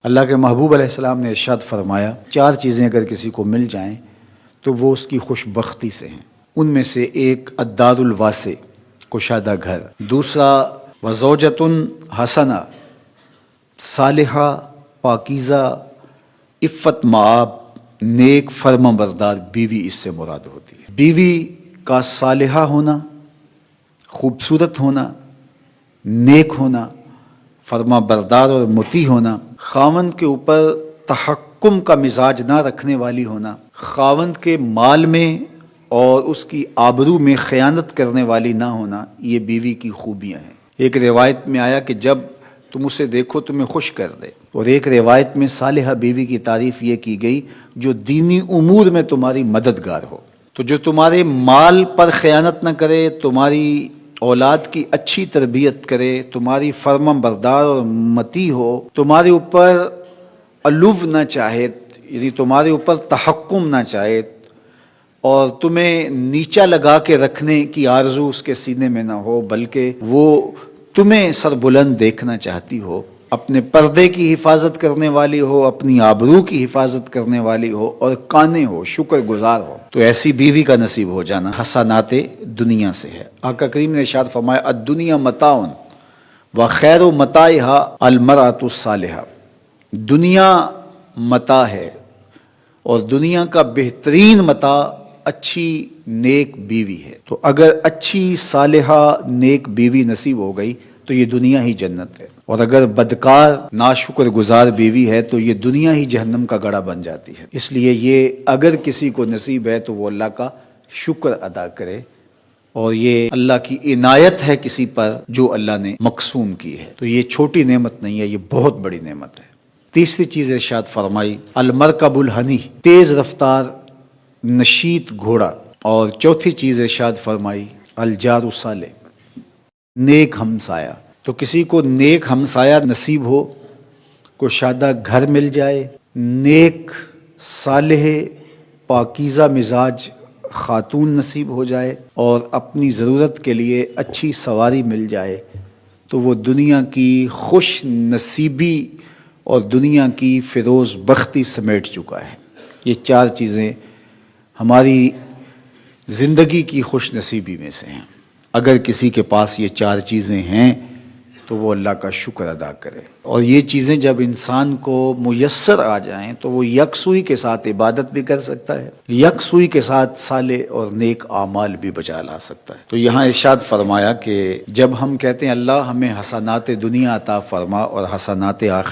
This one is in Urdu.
اللہ کے محبوب علیہ السلام نے ارشاد فرمایا، چار چیزیں اگر کسی کو مل جائیں تو وہ اس کی خوش بختی سے ہیں۔ ان میں سے ایک الدار الواسع، کشادہ گھر، دوسرا وزوجۃ حسنہ، صالحہ، پاکیزہ، عفت مآب، نیک فرما بردار بیوی اس سے مراد ہوتی ہے۔ بیوی کا صالحہ ہونا، خوبصورت ہونا، نیک ہونا، فرما بردار اور مطیع ہونا، خاوند کے اوپر تحکم کا مزاج نہ رکھنے والی ہونا، خاوند کے مال میں اور اس کی آبرو میں خیانت کرنے والی نہ ہونا، یہ بیوی کی خوبیاں ہیں۔ ایک روایت میں آیا کہ جب تم اسے دیکھو تمہیں خوش کر دے، اور ایک روایت میں صالحہ بیوی کی تعریف یہ کی گئی جو دینی امور میں تمہاری مددگار ہو۔ تو جو تمہارے مال پر خیانت نہ کرے، تمہاری اولاد کی اچھی تربیت کرے، تمہاری فرما بردار اور مطیع ہو، تمہارے اوپر علو نہ چاہے، یعنی تمہارے اوپر تحکم نہ چاہے اور تمہیں نیچا لگا کے رکھنے کی آرزو اس کے سینے میں نہ ہو، بلکہ وہ تمہیں سر بلند دیکھنا چاہتی ہو، اپنے پردے کی حفاظت کرنے والی ہو، اپنی آبرو کی حفاظت کرنے والی ہو اور قانع ہو، شکر گزار ہو، تو ایسی بیوی کا نصیب ہو جانا حسنات دنیا سے ہے۔ آقا کریم نے ارشاد فرمایا، الدنیا متاع وخیر متاعها المرأة الصالحہ، دنیا متاع ہے اور دنیا کا بہترین متاع اچھی نیک بیوی ہے۔ تو اگر اچھی صالحہ نیک بیوی نصیب ہو گئی تو یہ دنیا ہی جنت ہے، اور اگر بدکار ناشکر گزار بیوی ہے تو یہ دنیا ہی جہنم کا گڑھا بن جاتی ہے۔ اس لیے یہ اگر کسی کو نصیب ہے تو وہ اللہ کا شکر ادا کرے، اور یہ اللہ کی عنایت ہے کسی پر جو اللہ نے مقسوم کی ہے۔ تو یہ چھوٹی نعمت نہیں ہے، یہ بہت بڑی نعمت ہے۔ تیسری چیز ارشاد فرمائی، المرکب الحنی، تیز رفتار نشیط گھوڑا، اور چوتھی چیز ارشاد فرمائی، الجار الصالح، نیک ہمسایہ۔ تو کسی کو نیک ہمسایہ نصیب ہو، کشادہ گھر مل جائے، نیک صالح پاکیزہ مزاج خاتون نصیب ہو جائے، اور اپنی ضرورت کے لیے اچھی سواری مل جائے، تو وہ دنیا کی خوش نصیبی اور دنیا کی فیروز بختی سمیٹ چکا ہے۔ یہ چار چیزیں ہماری زندگی کی خوش نصیبی میں سے ہیں۔ اگر کسی کے پاس یہ چار چیزیں ہیں تو وہ اللہ کا شکر ادا کرے، اور یہ چیزیں جب انسان کو میسر آ جائیں تو وہ یکسوئی کے ساتھ عبادت بھی کر سکتا ہے، یکسوئی کے ساتھ صالح اور نیک اعمال بھی بجا لا سکتا ہے۔ تو یہاں ارشاد فرمایا کہ جب ہم کہتے ہیں اللہ ہمیں حسنات دنیا عطا فرما اور حسنات آخرت